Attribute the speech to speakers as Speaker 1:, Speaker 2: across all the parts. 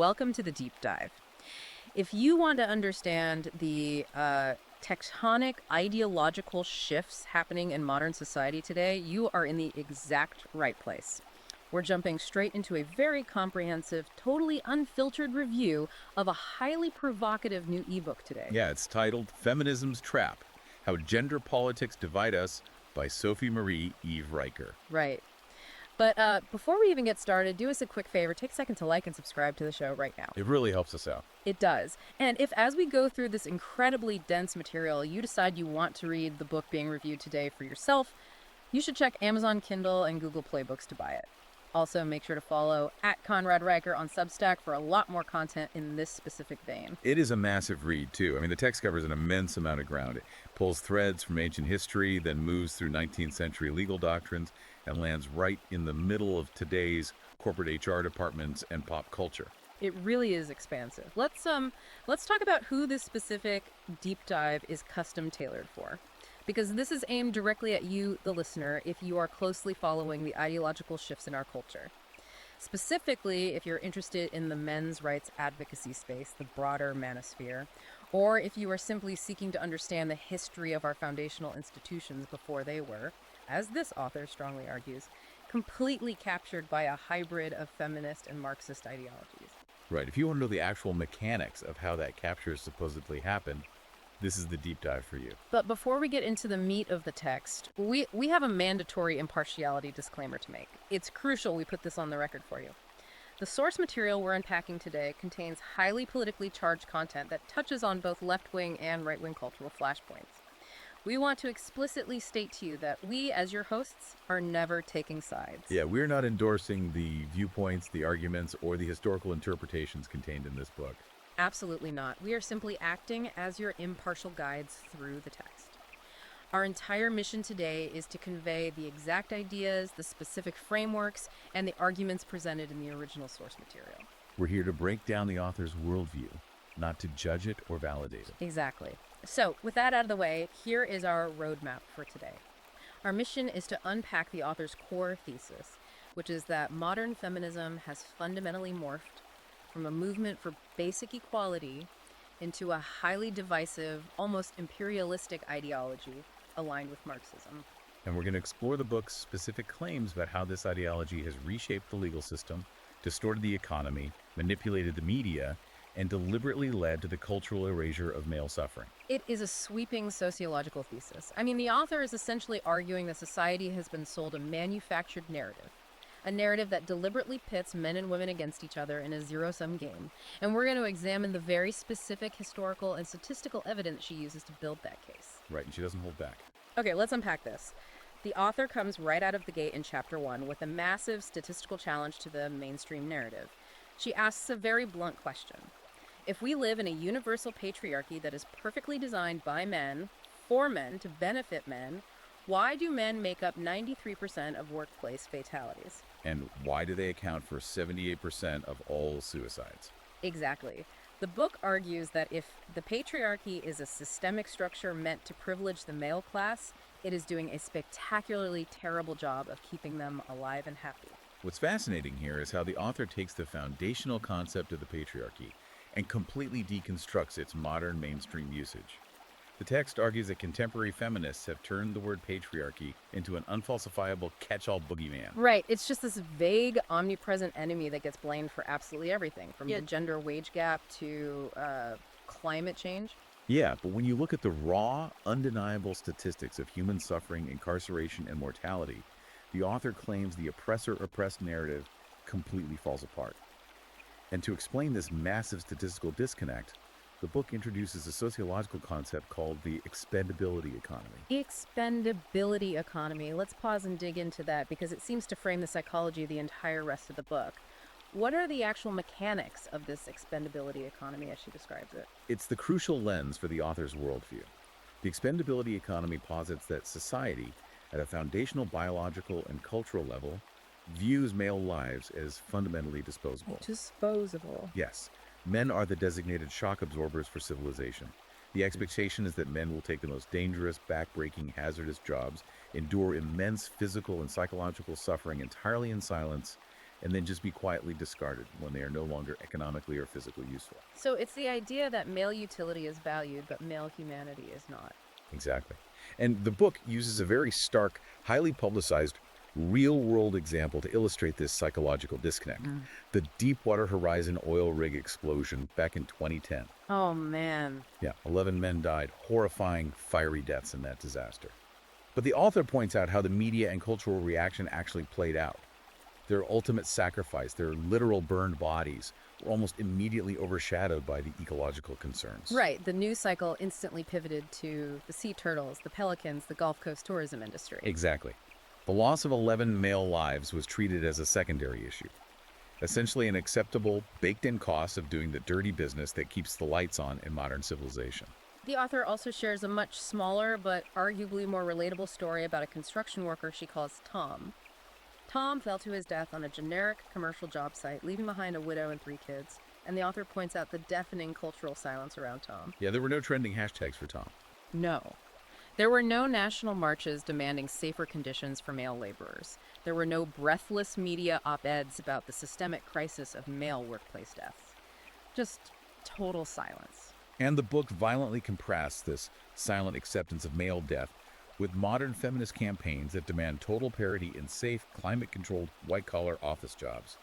Speaker 1: welcome to the deep dive. If you want to understand the tectonic ideological shifts happening in modern society today, you are in the exact right place. We're jumping straight into a very comprehensive, totally unfiltered review of a highly provocative new ebook today.
Speaker 2: Yeah, it's titled Feminism's Trap: How Gender Politics Divide Us by Sophie Marie Eve Riker.
Speaker 1: Right. But before we even get started, do us a quick favor. Take a second to like and subscribe to the show right now.
Speaker 2: It really helps us out.
Speaker 1: It does. And if, as we go through this incredibly dense material, you decide you want to read the book being reviewed today for yourself, you should check Amazon Kindle and Google Play Books to buy it. Also, make sure to follow @Conrad Riker on Substack for a lot more content in this specific vein.
Speaker 2: It is a massive read, too. I mean, the text covers an immense amount of ground. It pulls threads from ancient history, then moves through 19th century legal doctrines, and lands right in the middle of today's corporate HR departments and pop culture.
Speaker 1: It really is expansive. Let's talk about who this specific deep dive is custom tailored for. Because this is aimed directly at you, the listener, if you are closely following the ideological shifts in our culture. Specifically, if you're interested in the men's rights advocacy space, the broader manosphere, or if you are simply seeking to understand the history of our foundational institutions before they were, as this author strongly argues, completely captured by a hybrid of feminist and Marxist ideologies.
Speaker 2: Right. If you want to know the actual mechanics of how that capture supposedly happened, this is the deep dive for you.
Speaker 1: But before we get into the meat of the text, we have a mandatory impartiality disclaimer to make. It's crucial we put this on the record for you. The source material we're unpacking today contains highly politically charged content that touches on both left-wing and right-wing cultural flashpoints. We want to explicitly state to you that we, as your hosts, are never taking sides.
Speaker 2: Yeah, we're not endorsing the viewpoints, the arguments, or the historical interpretations contained in this book.
Speaker 1: Absolutely not. We are simply acting as your impartial guides through the text. Our entire mission today is to convey the exact ideas, the specific frameworks, and the arguments presented in the original source material.
Speaker 2: We're here to break down the author's worldview, not to judge it or validate it.
Speaker 1: Exactly. So, with that out of the way, here is our roadmap for today. Our mission is to unpack the author's core thesis, which is that modern feminism has fundamentally morphed from a movement for basic equality into a highly divisive, almost imperialistic ideology aligned with Marxism.
Speaker 2: And we're going to explore the book's specific claims about how this ideology has reshaped the legal system, distorted the economy, manipulated the media, and deliberately led to the cultural erasure of male suffering.
Speaker 1: It is a sweeping sociological thesis. I mean, the author is essentially arguing that society has been sold a manufactured narrative. A narrative that deliberately pits men and women against each other in a zero-sum game. And we're going to examine the very specific historical and statistical evidence she uses to build that case.
Speaker 2: Right, and she doesn't hold back.
Speaker 1: Okay, let's unpack this. The author comes right out of the gate in Chapter 1 with a massive statistical challenge to the mainstream narrative. She asks a very blunt question. If we live in a universal patriarchy that is perfectly designed by men, for men, to benefit men, why do men make up 93% of workplace fatalities?
Speaker 2: And why do they account for 78% of all suicides?
Speaker 1: Exactly. The book argues that if the patriarchy is a systemic structure meant to privilege the male class, it is doing a spectacularly terrible job of keeping them alive and happy.
Speaker 2: What's fascinating here is how the author takes the foundational concept of the patriarchy and completely deconstructs its modern mainstream usage. The text argues that contemporary feminists have turned the word patriarchy into an unfalsifiable catch-all boogeyman.
Speaker 1: Right. It's just this vague, omnipresent enemy that gets blamed for absolutely everything, from the gender wage gap to climate change.
Speaker 2: Yeah, but when you look at the raw, undeniable statistics of human suffering, incarceration, and mortality, the author claims the oppressor-oppressed narrative completely falls apart. And to explain this massive statistical disconnect, the book introduces a sociological concept called the expendability economy.
Speaker 1: Expendability economy. Let's pause and dig into that because it seems to frame the psychology of the entire rest of the book. What are the actual mechanics of this expendability economy as she describes it?
Speaker 2: It's the crucial lens for the author's worldview. The expendability economy posits that society, at a foundational biological and cultural level, views male lives as fundamentally disposable.
Speaker 1: Disposable.
Speaker 2: Yes. Men are the designated shock absorbers for civilization. The expectation is that men will take the most dangerous, back-breaking, hazardous jobs, endure immense physical and psychological suffering entirely in silence, and then just be quietly discarded when they are no longer economically or physically useful.
Speaker 1: So it's the idea that male utility is valued, but male humanity is not.
Speaker 2: Exactly. And the book uses a very stark, highly publicized, real world example to illustrate this psychological disconnect.
Speaker 1: Mm.
Speaker 2: The Deepwater Horizon oil rig explosion back in 2010.
Speaker 1: Oh, man.
Speaker 2: Yeah, 11 men died, horrifying, fiery deaths in that disaster. But the author points out how the media and cultural reaction actually played out. Their ultimate sacrifice, their literal burned bodies, were almost immediately overshadowed by the ecological concerns.
Speaker 1: Right, the news cycle instantly pivoted to the sea turtles, the pelicans, the Gulf Coast tourism industry.
Speaker 2: Exactly. The loss of 11 male lives was treated as a secondary issue, essentially an acceptable, baked-in cost of doing the dirty business that keeps the lights on in modern civilization.
Speaker 1: The author also shares a much smaller but arguably more relatable story about a construction worker she calls Tom. Tom fell to his death on a generic commercial job site, leaving behind a widow and 3 kids, and the author points out the deafening cultural silence around Tom.
Speaker 2: Yeah, there were no trending hashtags for Tom.
Speaker 1: No. There were no national marches demanding safer conditions for male laborers. There were no breathless media op-eds about the systemic crisis of male workplace deaths. Just total silence.
Speaker 2: And the book violently contrasts this silent acceptance of male death with modern feminist campaigns that demand total parity in safe, climate-controlled, white-collar office jobs.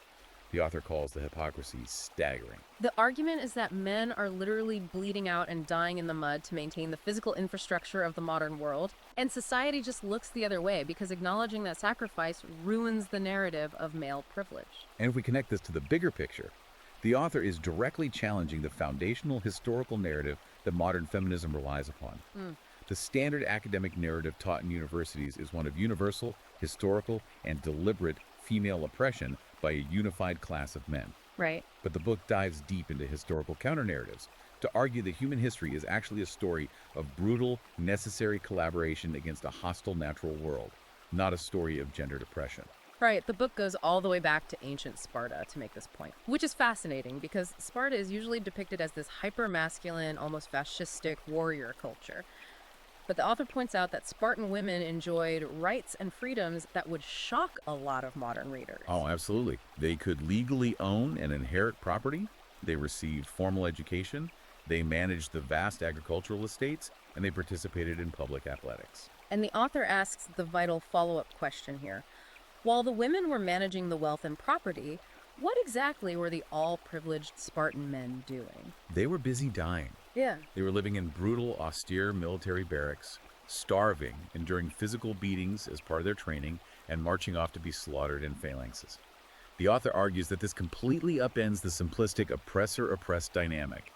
Speaker 2: The author calls the hypocrisy staggering.
Speaker 1: The argument is that men are literally bleeding out and dying in the mud to maintain the physical infrastructure of the modern world, and society just looks the other way because acknowledging that sacrifice ruins the narrative of male privilege.
Speaker 2: And if we connect this to the bigger picture, the author is directly challenging the foundational historical narrative that modern feminism relies upon. The standard academic narrative taught in universities is one of universal, historical, and deliberate female oppression by a unified class of men.
Speaker 1: Right.
Speaker 2: But the book dives deep into historical counter-narratives to argue that human history is actually a story of brutal, necessary collaboration against a hostile natural world, not a story of gendered oppression.
Speaker 1: Right, the book goes all the way back to ancient Sparta to make this point, which is fascinating because Sparta is usually depicted as this hyper-masculine, almost fascistic warrior culture. But the author points out that Spartan women enjoyed rights and freedoms that would shock a lot of modern readers.
Speaker 2: Oh, absolutely. They could legally own and inherit property. They received formal education. They managed the vast agricultural estates, and they participated in public athletics.
Speaker 1: And the author asks the vital follow-up question here. While the women were managing the wealth and property, what exactly were the all-privileged Spartan men doing?
Speaker 2: They were busy dying.
Speaker 1: Yeah.
Speaker 2: They were living in brutal, austere military barracks, starving, enduring physical beatings as part of their training, and marching off to be slaughtered in phalanxes. The author argues that this completely upends the simplistic oppressor-oppressed dynamic.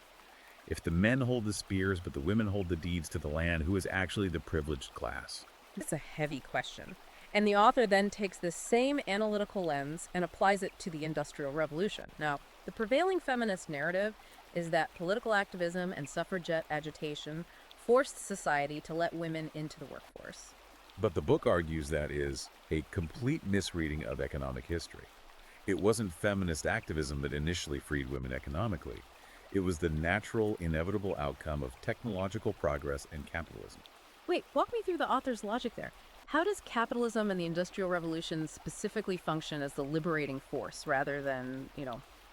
Speaker 2: If the men hold the spears but the women hold the deeds to the land, who is actually the privileged class?
Speaker 1: It's a heavy question. And the author then takes this same analytical lens and applies it to the Industrial Revolution. Now, the prevailing feminist narrative is that political activism and suffragette agitation forced society to let women into the workforce.
Speaker 2: But the book argues that is a complete misreading of economic history. It wasn't feminist activism that initially freed women economically. It was the natural, inevitable outcome of technological progress and capitalism.
Speaker 1: Wait, walk me through the author's logic there. How does capitalism and the Industrial Revolution specifically function as the liberating force rather than,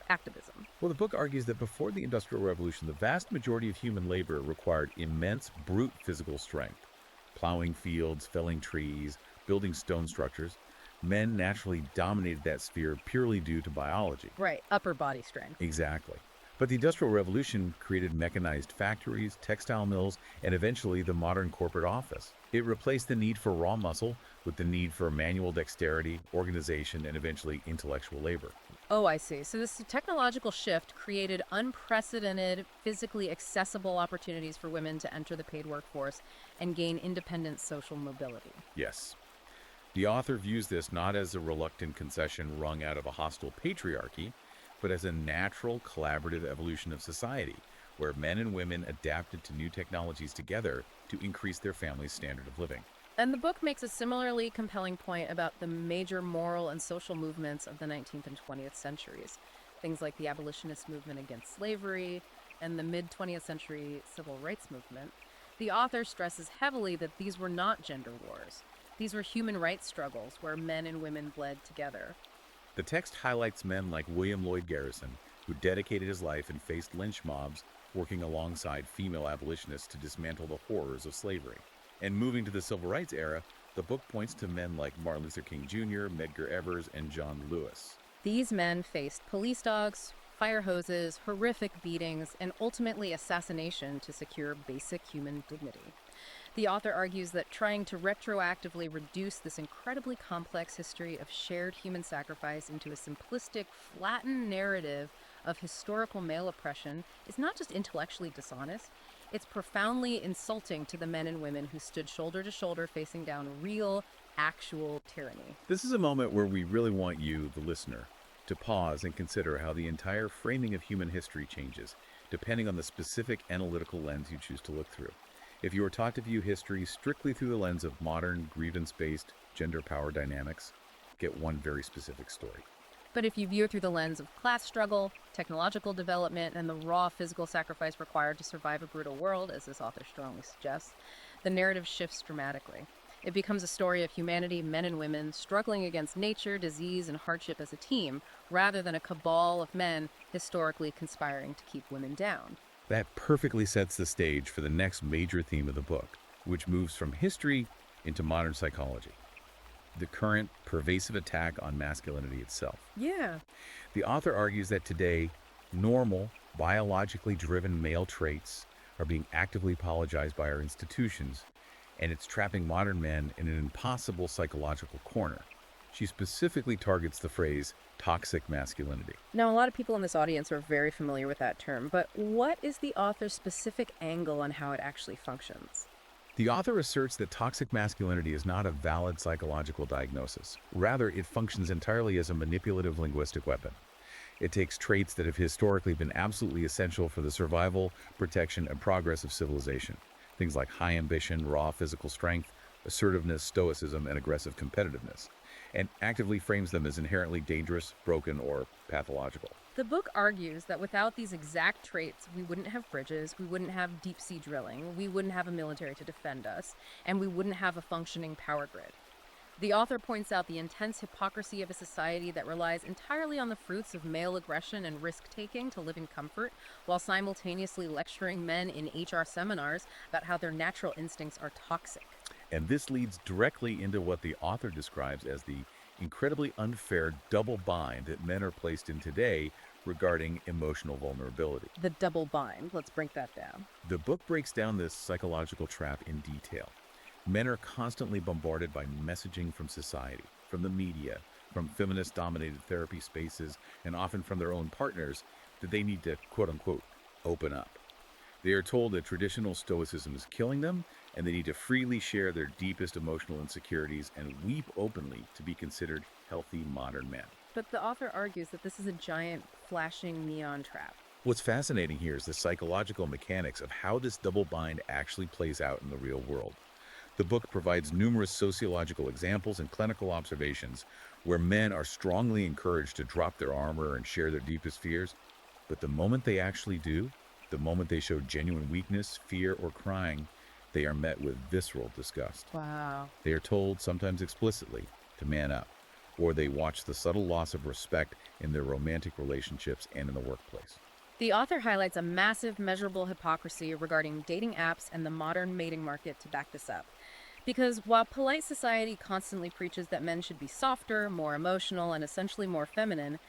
Speaker 1: activism?
Speaker 2: Well, the book argues that before the Industrial Revolution, the vast majority of human labor required immense brute physical strength. Plowing fields, felling trees, building stone structures. Men naturally dominated that sphere purely due to biology.
Speaker 1: Right, upper body strength.
Speaker 2: Exactly. But the Industrial Revolution created mechanized factories, textile mills, and eventually the modern corporate office. It replaced the need for raw muscle with the need for manual dexterity, organization, and eventually intellectual labor.
Speaker 1: Oh, I see. So this technological shift created unprecedented, physically accessible opportunities for women to enter the paid workforce and gain independent social mobility.
Speaker 2: Yes. The author views this not as a reluctant concession wrung out of a hostile patriarchy, but as a natural, collaborative evolution of society, where men and women adapted to new technologies together to increase their family's standard of living.
Speaker 1: And the book makes a similarly compelling point about the major moral and social movements of the 19th and 20th centuries. Things like the abolitionist movement against slavery and the mid-20th century civil rights movement. The author stresses heavily that these were not gender wars. These were human rights struggles where men and women bled together.
Speaker 2: The text highlights men like William Lloyd Garrison, who dedicated his life and faced lynch mobs, working alongside female abolitionists to dismantle the horrors of slavery. And moving to the civil rights era, the book points to men like Martin Luther King Jr., Medgar Evers, and John Lewis.
Speaker 1: These men faced police dogs, fire hoses, horrific beatings, and ultimately assassination to secure basic human dignity. The author argues that trying to retroactively reduce this incredibly complex history of shared human sacrifice into a simplistic, flattened narrative of historical male oppression is not just intellectually dishonest, it's profoundly insulting to the men and women who stood shoulder to shoulder facing down real, actual tyranny.
Speaker 2: This is a moment where we really want you, the listener, to pause and consider how the entire framing of human history changes, depending on the specific analytical lens you choose to look through. If you are taught to view history strictly through the lens of modern, grievance-based gender power dynamics, get one very specific story.
Speaker 1: But if you view it through the lens of class struggle, technological development, and the raw physical sacrifice required to survive a brutal world, as this author strongly suggests, the narrative shifts dramatically. It becomes a story of humanity, men and women, struggling against nature, disease, and hardship as a team, rather than a cabal of men historically conspiring to keep women down.
Speaker 2: That perfectly sets the stage for the next major theme of the book, which moves from history into modern psychology: the current pervasive attack on masculinity itself.
Speaker 1: Yeah.
Speaker 2: The author argues that today, normal, biologically driven male traits are being actively apologized by our institutions, and it's trapping modern men in an impossible psychological corner. She specifically targets the phrase toxic masculinity.
Speaker 1: Now, a lot of people in this audience are very familiar with that term, but what is the author's specific angle on how it actually functions?
Speaker 2: The author asserts that toxic masculinity is not a valid psychological diagnosis. Rather, it functions entirely as a manipulative linguistic weapon. It takes traits that have historically been absolutely essential for the survival, protection, and progress of civilization. Things like high ambition, raw physical strength, assertiveness, stoicism, and aggressive competitiveness, and actively frames them as inherently dangerous, broken, or pathological.
Speaker 1: The book argues that without these exact traits, we wouldn't have bridges, we wouldn't have deep sea drilling, we wouldn't have a military to defend us, and we wouldn't have a functioning power grid. The author points out the intense hypocrisy of a society that relies entirely on the fruits of male aggression and risk-taking to live in comfort, while simultaneously lecturing men in HR seminars about how their natural instincts are toxic.
Speaker 2: And this leads directly into what the author describes as the incredibly unfair double bind that men are placed in today regarding emotional vulnerability.
Speaker 1: The double bind, let's break that down.
Speaker 2: The book breaks down this psychological trap in detail. Men are constantly bombarded by messaging from society, from the media, from feminist-dominated therapy spaces, and often from their own partners that they need to, quote-unquote, open up. They are told that traditional stoicism is killing them, and they need to freely share their deepest emotional insecurities and weep openly to be considered healthy modern men.
Speaker 1: But the author argues that this is a giant, flashing neon trap.
Speaker 2: What's fascinating here is the psychological mechanics of how this double bind actually plays out in the real world. The book provides numerous sociological examples and clinical observations where men are strongly encouraged to drop their armor and share their deepest fears, but the moment they actually do, the moment they show genuine weakness, fear, or crying, they are met with visceral disgust.
Speaker 1: Wow.
Speaker 2: They are told, sometimes explicitly, to man up, or they watch the subtle loss of respect in their romantic relationships and in the workplace.
Speaker 1: The author highlights a massive, measurable hypocrisy regarding dating apps and the modern mating market to back this up. Because while polite society constantly preaches that men should be softer, more emotional, and essentially more feminine,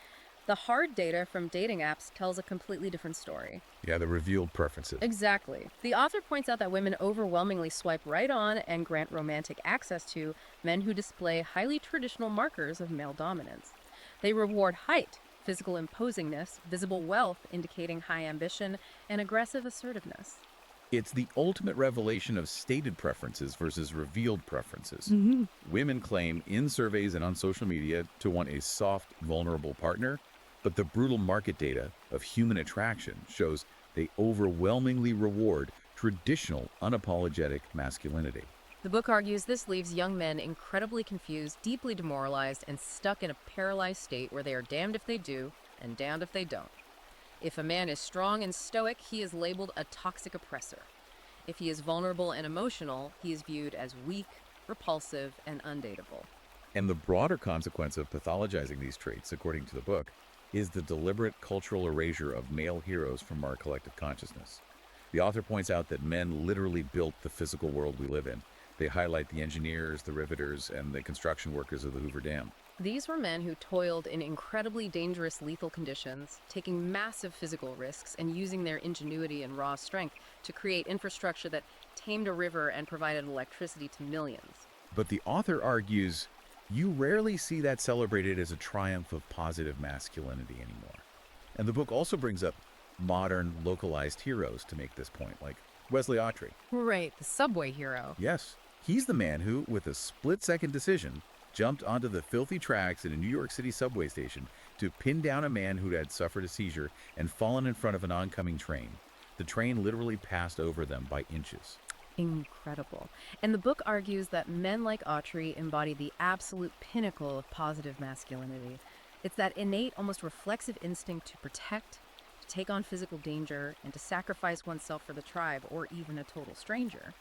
Speaker 1: the hard data from dating apps tells a completely different story.
Speaker 2: Yeah, the revealed preferences.
Speaker 1: Exactly. The author points out that women overwhelmingly swipe right on and grant romantic access to men who display highly traditional markers of male dominance. They reward height, physical imposingness, visible wealth indicating high ambition, and aggressive assertiveness.
Speaker 2: It's the ultimate revelation of stated preferences versus revealed preferences. Women claim in surveys and on social media to want a soft, vulnerable partner, but the brutal market data of human attraction shows they overwhelmingly reward traditional, unapologetic masculinity.
Speaker 1: The book argues this leaves young men incredibly confused, deeply demoralized, and stuck in a paralyzed state where they are damned if they do and damned if they don't. If a man is strong and stoic, he is labeled a toxic oppressor. If he is vulnerable and emotional, he is viewed as weak, repulsive, and undateable.
Speaker 2: And the broader consequence of pathologizing these traits, according to the book, is the deliberate cultural erasure of male heroes from our collective consciousness. The author points out that men literally built the physical world we live in. They highlight the engineers, the riveters, and the construction workers of the Hoover Dam.
Speaker 1: These were men who toiled in incredibly dangerous, lethal conditions, taking massive physical risks and using their ingenuity and raw strength to create infrastructure that tamed a river and provided electricity to millions.
Speaker 2: But the author argues you rarely see that celebrated as a triumph of positive masculinity anymore. And the book also brings up modern, localized heroes to make this point, like Wesley Autry.
Speaker 1: Right, the subway hero.
Speaker 2: Yes, he's the man who, with a split-second decision, jumped onto the filthy tracks in a New York City subway station to pin down a man who had suffered a seizure and fallen in front of an oncoming train. The train literally passed over them by inches.
Speaker 1: Incredible. And the book argues that men like Autry embody the absolute pinnacle of positive masculinity. It's that innate, almost reflexive instinct to protect, to take on physical danger, and to sacrifice oneself for the tribe or even a total stranger.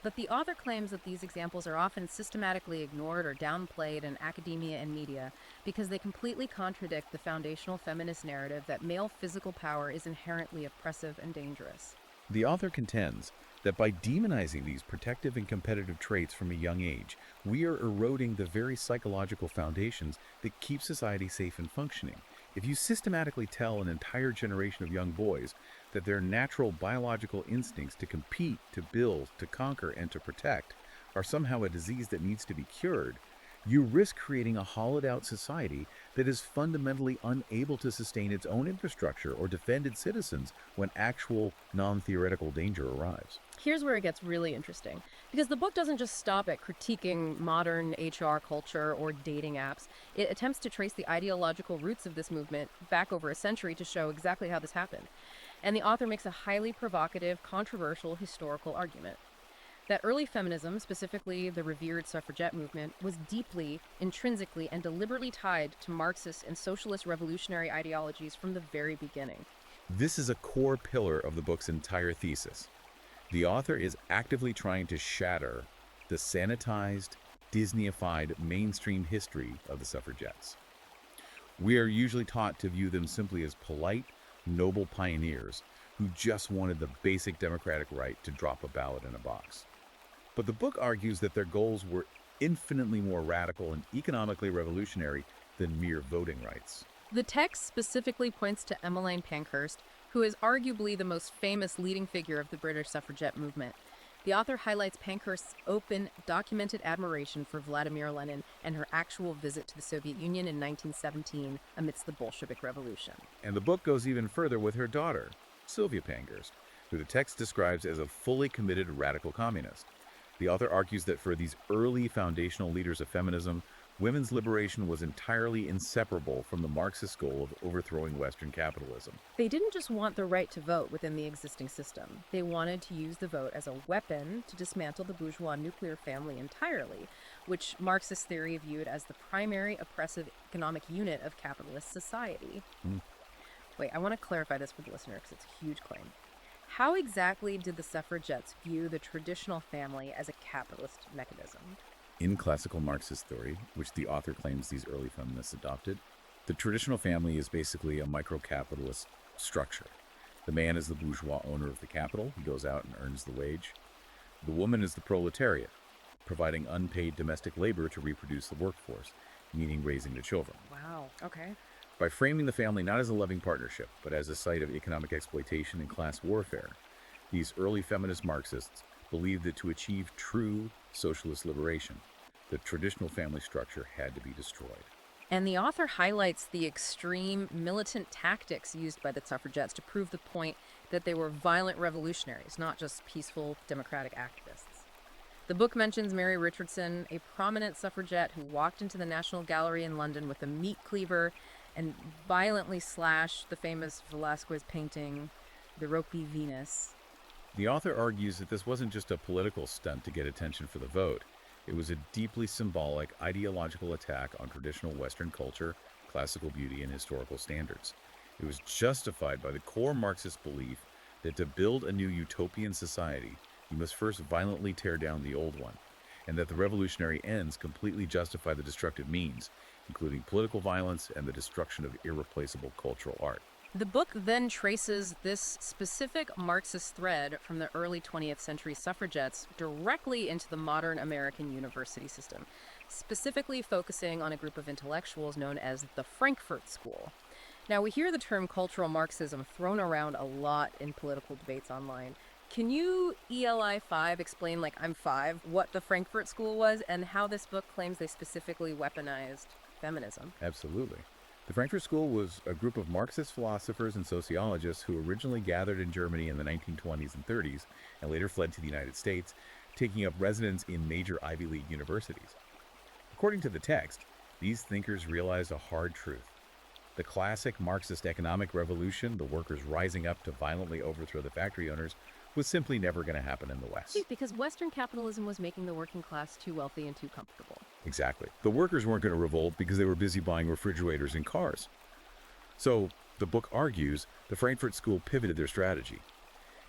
Speaker 1: But the author claims that these examples are often systematically ignored or downplayed in academia and media because they completely contradict the foundational feminist narrative that male physical power is inherently oppressive and dangerous.
Speaker 2: The author contends that by demonizing these protective and competitive traits from a young age, we are eroding the very psychological foundations that keep society safe and functioning. If you systematically tell an entire generation of young boys that their natural biological instincts to compete, to build, to conquer, and to protect are somehow a disease that needs to be cured, you risk creating a hollowed-out society that is fundamentally unable to sustain its own infrastructure or defend its citizens when actual, non-theoretical danger arrives.
Speaker 1: Here's where it gets really interesting, because the book doesn't just stop at critiquing modern HR culture or dating apps. It attempts to trace the ideological roots of this movement back over a century to show exactly how this happened. And the author makes a highly provocative, controversial historical argument that early feminism, specifically the revered suffragette movement, was deeply, intrinsically, and deliberately tied to Marxist and socialist revolutionary ideologies from the very beginning.
Speaker 2: This is a core pillar of the book's entire thesis. The author is actively trying to shatter the sanitized, Disneyified mainstream history of the suffragettes. We are usually taught to view them simply as polite, noble pioneers who just wanted the basic democratic right to drop a ballot in a box. But the book argues that their goals were infinitely more radical and economically revolutionary than mere voting rights.
Speaker 1: The text specifically points to Emmeline Pankhurst, who is arguably the most famous leading figure of the British suffragette movement. The author highlights Pankhurst's open, documented admiration for Vladimir Lenin and her actual visit to the Soviet Union in 1917 amidst the Bolshevik Revolution.
Speaker 2: And the book goes even further with her daughter, Sylvia Pankhurst, who the text describes as a fully committed radical communist. The author argues that for these early foundational leaders of feminism, women's liberation was entirely inseparable from the Marxist goal of overthrowing Western capitalism.
Speaker 1: They didn't just want the right to vote within the existing system. They wanted to use the vote as a weapon to dismantle the bourgeois nuclear family entirely, which Marxist theory viewed as the primary oppressive economic unit of capitalist society. Wait, I want to clarify this for the listener because it's a huge claim. How exactly did the suffragettes view the traditional family as a capitalist mechanism?
Speaker 2: In classical Marxist theory, which the author claims these early feminists adopted, the traditional family is basically a micro-capitalist structure. The man is the bourgeois owner of the capital. He goes out and earns the wage. The woman is the proletariat, providing unpaid domestic labor to reproduce the workforce, meaning raising the children.
Speaker 1: Wow, okay.
Speaker 2: By framing the family not as a loving partnership, but as a site of economic exploitation and class warfare, these early feminist Marxists believed that to achieve true socialist liberation, the traditional family structure had to be destroyed.
Speaker 1: And the author highlights the extreme militant tactics used by the suffragettes to prove the point that they were violent revolutionaries, not just peaceful democratic activists. The book mentions Mary Richardson, a prominent suffragette who walked into the National Gallery in London with a meat cleaver and violently slashed the famous Velázquez painting, The Ropey Venus.
Speaker 2: The author argues that this wasn't just a political stunt to get attention for the vote. It was a deeply symbolic, ideological attack on traditional Western culture, classical beauty, and historical standards. It was justified by the core Marxist belief that to build a new utopian society, you must first violently tear down the old one. and that the revolutionary ends completely justify the destructive means, including political violence and the destruction of irreplaceable cultural art.
Speaker 1: The book then traces this specific Marxist thread from the early 20th century suffragettes directly into the modern American university system, specifically focusing on a group of intellectuals known as the Frankfurt School. Now, we hear the term cultural Marxism thrown around a lot in political debates online. Can you, ELI 5, explain, like I'm 5, what the Frankfurt School was and how this book claims they specifically weaponized feminism?
Speaker 2: Absolutely. The Frankfurt School was a group of Marxist philosophers and sociologists who originally gathered in Germany in the 1920s and 30s and later fled to the United States, taking up residence in major Ivy League universities. According to the text, these thinkers realized a hard truth. The classic Marxist economic revolution, the workers rising up to violently overthrow the factory owners, was simply never going to happen in the West.
Speaker 1: Because Western capitalism was making the working class too wealthy and too comfortable.
Speaker 2: Exactly. The workers weren't going to revolt because they were busy buying refrigerators and cars. So, the book argues the Frankfurt School pivoted their strategy.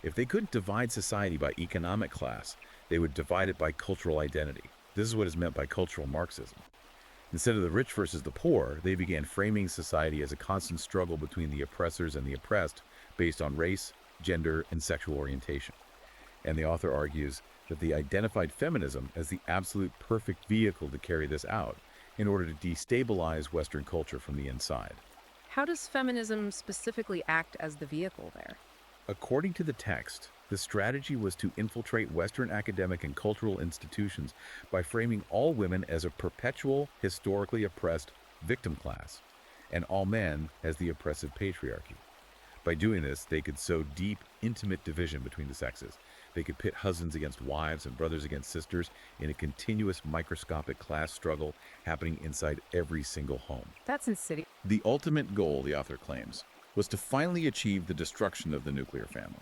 Speaker 2: If they couldn't divide society by economic class, they would divide it by cultural identity. This is what is meant by cultural Marxism. Instead of the rich versus the poor, they began framing society as a constant struggle between the oppressors and the oppressed based on race, gender, and sexual orientation. And the author argues that they identified feminism as the absolute perfect vehicle to carry this out in order to destabilize Western culture from the inside.
Speaker 1: How does feminism specifically act as the vehicle there?
Speaker 2: According to the text, the strategy was to infiltrate Western academic and cultural institutions by framing all women as a perpetual, historically oppressed victim class, and all men as the oppressive patriarchy. By doing this, they could sow deep, intimate division between the sexes. They could pit husbands against wives and brothers against sisters in a continuous microscopic class struggle happening inside every single home.
Speaker 1: That's insidious.
Speaker 2: The ultimate goal, the author claims, was to finally achieve the destruction of the nuclear family,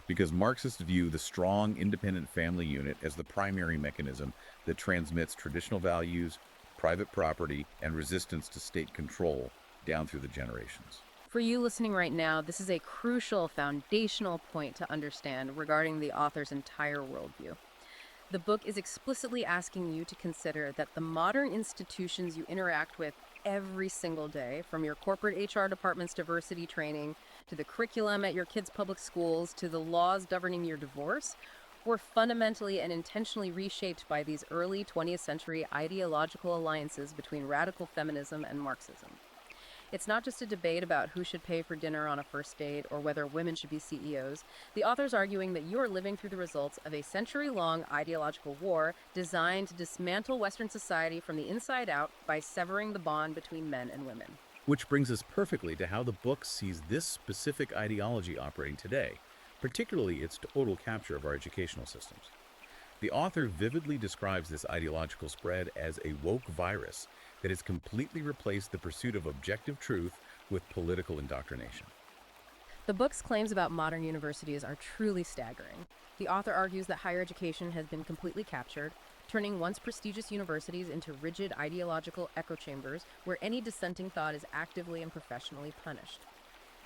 Speaker 2: because Marxists view the strong, independent family unit as the primary mechanism that transmits traditional values, private property, and resistance to state control down through the generations.
Speaker 1: For you listening right now, this is a crucial foundational point to understand regarding the author's entire worldview. The book is explicitly asking you to consider that the modern institutions you interact with every single day, from your corporate HR department's diversity training, to the curriculum at your kids' public schools, to the laws governing your divorce, were fundamentally and intentionally reshaped by these early 20th century ideological alliances between radical feminism and Marxism. It's not just a debate about who should pay for dinner on a first date or whether women should be CEOs. The author's arguing that you are living through the results of a century-long ideological war designed to dismantle Western society from the inside out by severing the bond between men and women.
Speaker 2: Which brings us perfectly to how the book sees this specific ideology operating today, particularly its total capture of our educational systems. The author vividly describes this ideological spread as a woke virus that has completely replaced the pursuit of objective truth with political indoctrination.
Speaker 1: The book's claims about modern universities are truly staggering. The author argues that higher education has been completely captured, turning once prestigious universities into rigid ideological echo chambers where any dissenting thought is actively and professionally punished.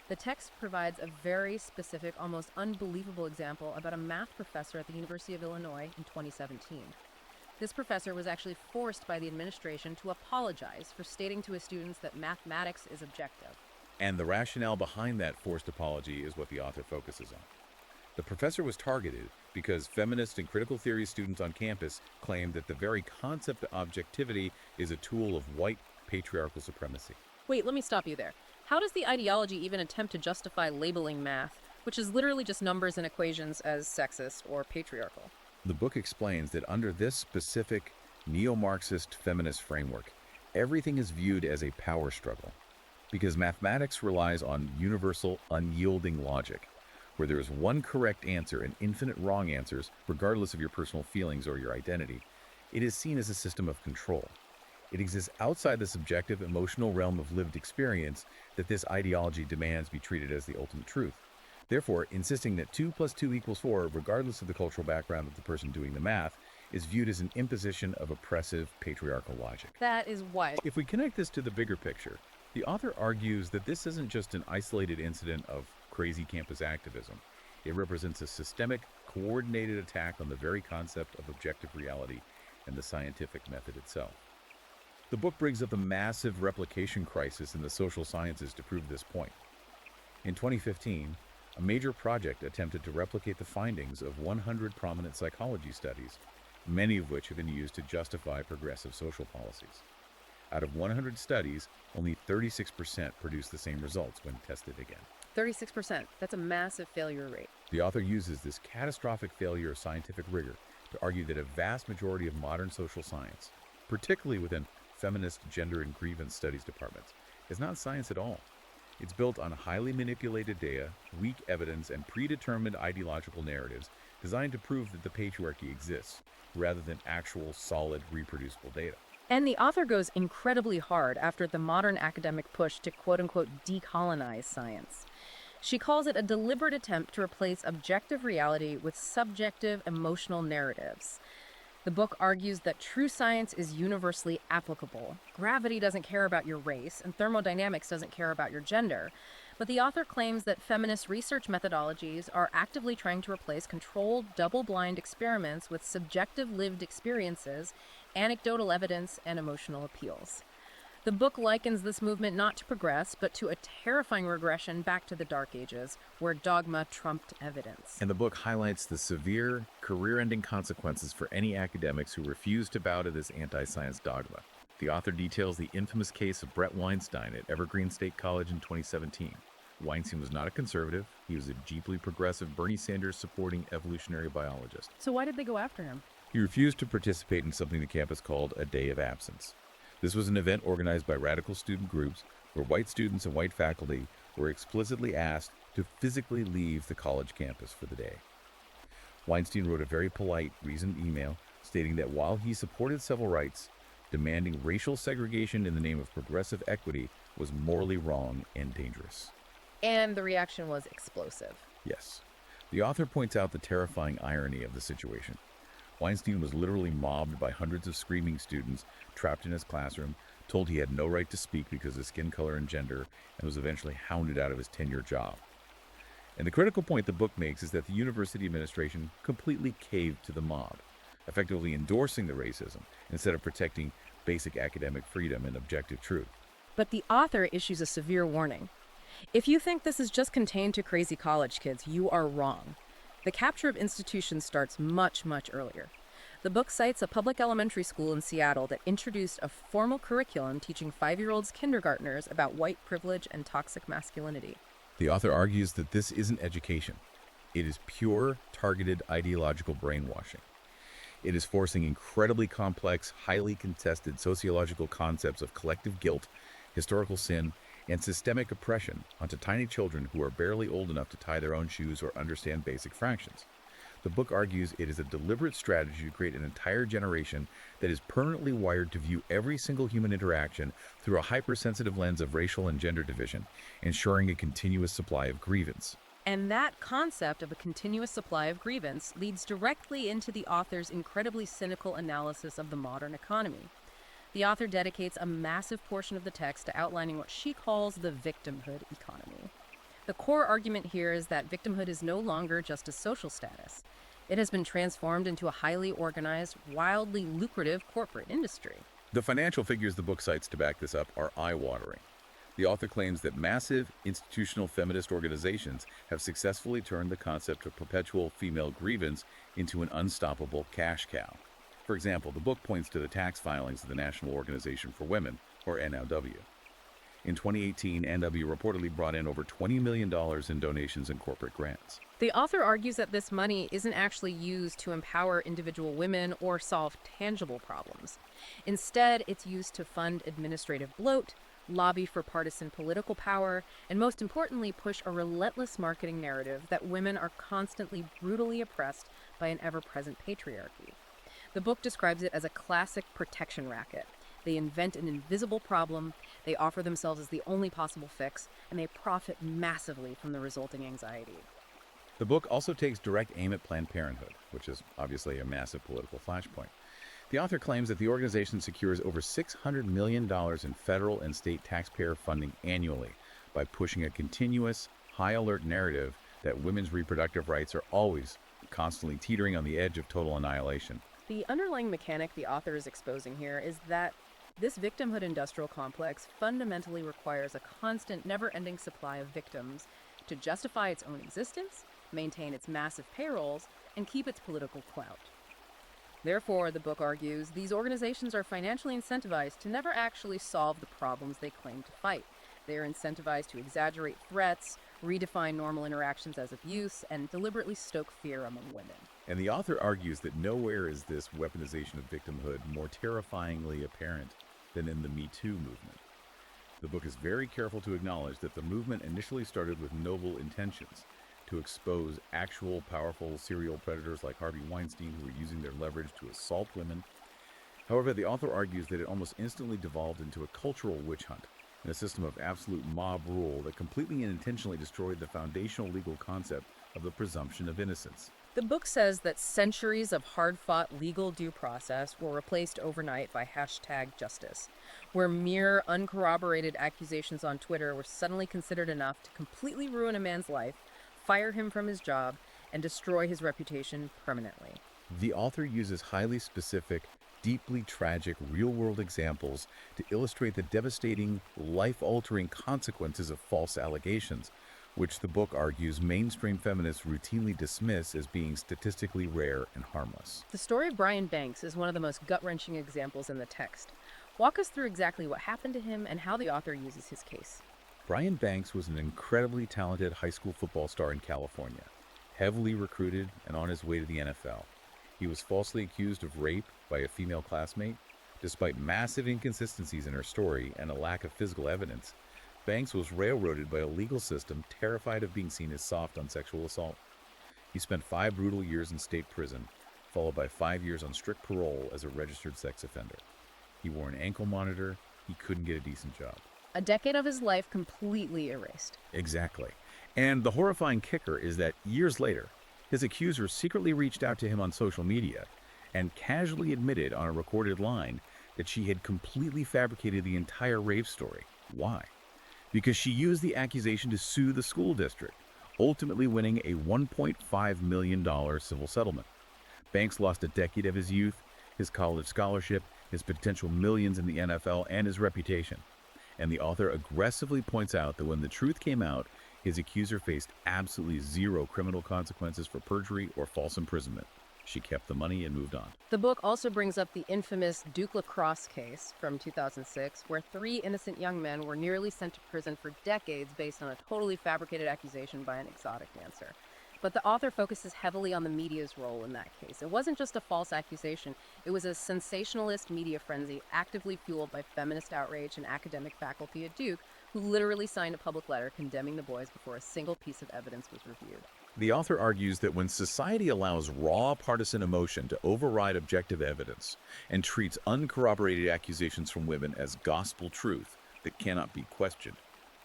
Speaker 1: The text provides a very specific, almost unbelievable example about a math professor at the University of Illinois in 2017. This professor was actually forced by the administration to apologize for stating to his students that mathematics is objective.
Speaker 2: And the rationale behind that forced apology is what the author focuses on. The professor was targeted because feminist and critical theory students on campus claimed that the very concept of objectivity is a tool of white patriarchal supremacy.
Speaker 1: Wait, let me stop you there. How does the ideology even attempt to justify labeling math, which is literally just numbers and equations, as sexist or patriarchal?
Speaker 2: The book explains that under this specific neo-Marxist feminist framework, everything is viewed as a power struggle, because mathematics relies on universal, unyielding logic, where there is one correct answer and infinite wrong answers, regardless of your personal feelings or your identity. It is seen as a system of control. It exists outside the subjective, emotional realm of lived experience that this ideology demands be treated as the ultimate truth. Therefore, insisting that 2 + 2 = 4, regardless of the cultural background of the person doing the math, is viewed as an imposition of oppressive patriarchal logic.
Speaker 1: That is what?
Speaker 2: If we connect this to the bigger picture, the author argues that this isn't just an isolated incident of crazy campus activism. It represents a systemic, coordinated attack on the very concept of objective reality and the scientific method itself. The book brings up the massive replication crisis in the social sciences to prove this point. In 2015, a major project attempted to replicate the findings of 100 prominent psychology studies, many of which have been used to justify progressive social policies. Out of 100 studies, only 36% produced the same results when tested again.
Speaker 1: 36%. That's a massive failure rate.
Speaker 2: The author uses this catastrophic failure of scientific rigor to argue that a vast majority of modern social science, particularly within feminist gender and grievance studies departments, is not science at all. It's built on highly manipulated data, weak evidence, and predetermined ideological narratives designed to prove that the patriarchy exists, rather than actual, solid, reproducible data.
Speaker 1: And the author goes incredibly hard after the modern academic push to quote-unquote decolonize science. She calls it a deliberate attempt to replace objective reality with subjective emotional narratives. The book argues that true science is universally applicable. Gravity doesn't care about your race, and thermodynamics doesn't care about your gender. But the author claims that feminist research methodologies are actively trying to replace controlled, double-blind experiments with subjective lived experiences, anecdotal evidence, and emotional appeals. The book likens this movement not to progress, but to a terrifying regression back to the Dark Ages, where dogma trumped evidence.
Speaker 2: And the book highlights the severe, career-ending consequences for any academics who refuse to bow to this anti-science dogma. The author details the infamous case of Brett Weinstein at Evergreen State College in 2017. Weinstein was not a conservative. He was a deeply progressive Bernie Sanders-supporting evolutionary biologist.
Speaker 1: So why did they go after him?
Speaker 2: He refused to participate in something the campus called a Day of Absence. This was an event organized by radical student groups where white students and white faculty were explicitly asked to physically leave the college campus for the day. Weinstein wrote a very polite, reasoned email stating that while he supported civil rights, demanding racial segregation in the name of progressive equity was morally wrong and dangerous.
Speaker 1: And the reaction was explosive.
Speaker 2: Yes. The author points out the terrifying irony of the situation. Weinstein was literally mobbed by hundreds of screaming students trapped in his classroom, told he had no right to speak because of skin color and gender, and was eventually hounded out of his tenure job. And the critical point the book makes is that the university administration completely caved to the mob, effectively endorsing the racism instead of protecting basic academic freedom and objective truth.
Speaker 1: But the author issues a severe warning. If you think this is just contained to crazy college kids, you are wrong. The capture of institutions starts much, much earlier. The book cites a public elementary school in Seattle that introduced a formal curriculum teaching 5-year-olds kindergartners about white privilege and toxic masculinity.
Speaker 2: The author argues that this isn't education. It is pure, targeted ideological brainwashing. It is forcing incredibly complex, highly contested sociological concepts of collective guilt, historical sin, and systemic oppression onto tiny children who are barely old enough to tie their own shoes or understand basic fractions. The book argues it is a deliberate strategy to create an entire generation that is permanently wired to view every single human interaction through a hypersensitive lens of racial and gender division, ensuring a continuous supply of grievance.
Speaker 1: And that concept of a continuous supply of grievance leads directly into the author's incredibly cynical analysis of the modern economy. The author dedicates a massive portion of the text to outlining what she calls the victimhood economy. The core argument here is that victimhood is no longer just a social status. It has been transformed into a highly organized, wildly lucrative corporate industry.
Speaker 2: The financial figures the book cites to back this up are eye-watering. The author claims that massive institutional feminist organizations have successfully turned the concept of perpetual female grievance into an unstoppable cash cow. For example, the book points to the tax filings of the National Organization for Women, or NOW. In 2018, NW reportedly brought in over $20 million in donations and corporate grants.
Speaker 1: The author argues that this money isn't actually used to empower individual women or solve tangible problems. Instead, it's used to fund administrative bloat, lobby for partisan political power, and most importantly, push a relentless marketing narrative that women are constantly brutally oppressed by an ever-present patriarchy. The book describes it as a classic protection racket. They invent an invisible problem, they offer themselves as the only possible fix, and they profit massively from the resulting anxiety.
Speaker 2: The book also takes direct aim at Planned Parenthood, which is obviously a massive political flashpoint. The author claims that the organization secures over $600 million in federal and state taxpayer funding annually by pushing a continuous, high-alert narrative that women's reproductive rights are always constantly teetering on the edge of total annihilation.
Speaker 1: The underlying mechanic the author is exposing here is that this victimhood industrial complex fundamentally requires a constant, never-ending supply of victims to justify its own existence, maintain its massive payrolls, and keep its political clout. Therefore, the book argues, these organizations are financially incentivized to never actually solve the problems they claim to fight. They are incentivized to exaggerate threats, redefine normal interactions as abuse, and deliberately stoke fear among women.
Speaker 2: And the author argues that nowhere is this weaponization of victimhood more terrifyingly apparent than in the Me Too movement. The book is very careful to acknowledge that the movement initially started with noble intentions to expose actual powerful serial predators like Harvey Weinstein who were using their leverage to assault women. However, the author argues that it almost instantly devolved into a cultural witch hunt and a system of absolute mob rule that completely and intentionally destroyed the foundational legal concept of the presumption of innocence.
Speaker 1: The book says that centuries of hard-fought legal due process were replaced overnight by #justice, where mere uncorroborated accusations on Twitter were suddenly considered enough to completely ruin a man's life, fire him from his job, and destroy his reputation permanently.
Speaker 2: The author uses highly specific, deeply tragic, real-world examples to illustrate the devastating, life-altering consequences of false allegations, which the book argues mainstream feminists routinely dismiss as being statistically rare and harmless.
Speaker 1: The story of Brian Banks is one of the most gut-wrenching examples in the text. Walk us through exactly what happened to him and how the author uses his case.
Speaker 2: Brian Banks was an incredibly talented high school football star in California, heavily recruited and on his way to the NFL. He was falsely accused of rape by a female classmate. Despite massive inconsistencies in her story and a lack of physical evidence, Banks was railroaded by a legal system terrified of being seen as soft on sexual assault. He spent 5 brutal years in state prison, followed by 5 years on strict parole as a registered sex offender. He wore an ankle monitor. He couldn't get a decent job.
Speaker 1: A decade of his life completely erased.
Speaker 2: Exactly. And the horrifying kicker is that years later, his accuser secretly reached out to him on social media and casually admitted on a recorded line that she had completely fabricated the entire rape story. Why? Because she used the accusation to sue the school district, ultimately winning a $1.5 million civil settlement. Banks lost a decade of his youth, his college scholarship, his potential millions in the NFL, and his reputation. And the author aggressively points out that when the truth came out, his accuser faced absolutely zero criminal consequences for perjury or false imprisonment. She kept the money and moved on.
Speaker 1: The book also brings up the infamous Duke Lacrosse case from 2006, where 3 innocent young men were nearly sent to prison for decades based on a totally fabricated accusation by an exotic dancer. But the author focuses heavily on the media's role in that case. It wasn't just a false accusation, it was a sensationalist media frenzy actively fueled by feminist outrage and academic faculty at Duke, who literally signed a public letter condemning the boys before a single piece of evidence was reviewed.
Speaker 2: The author argues that when society allows raw partisan emotion to override objective evidence and treats uncorroborated accusations from women as gospel truth that cannot be questioned,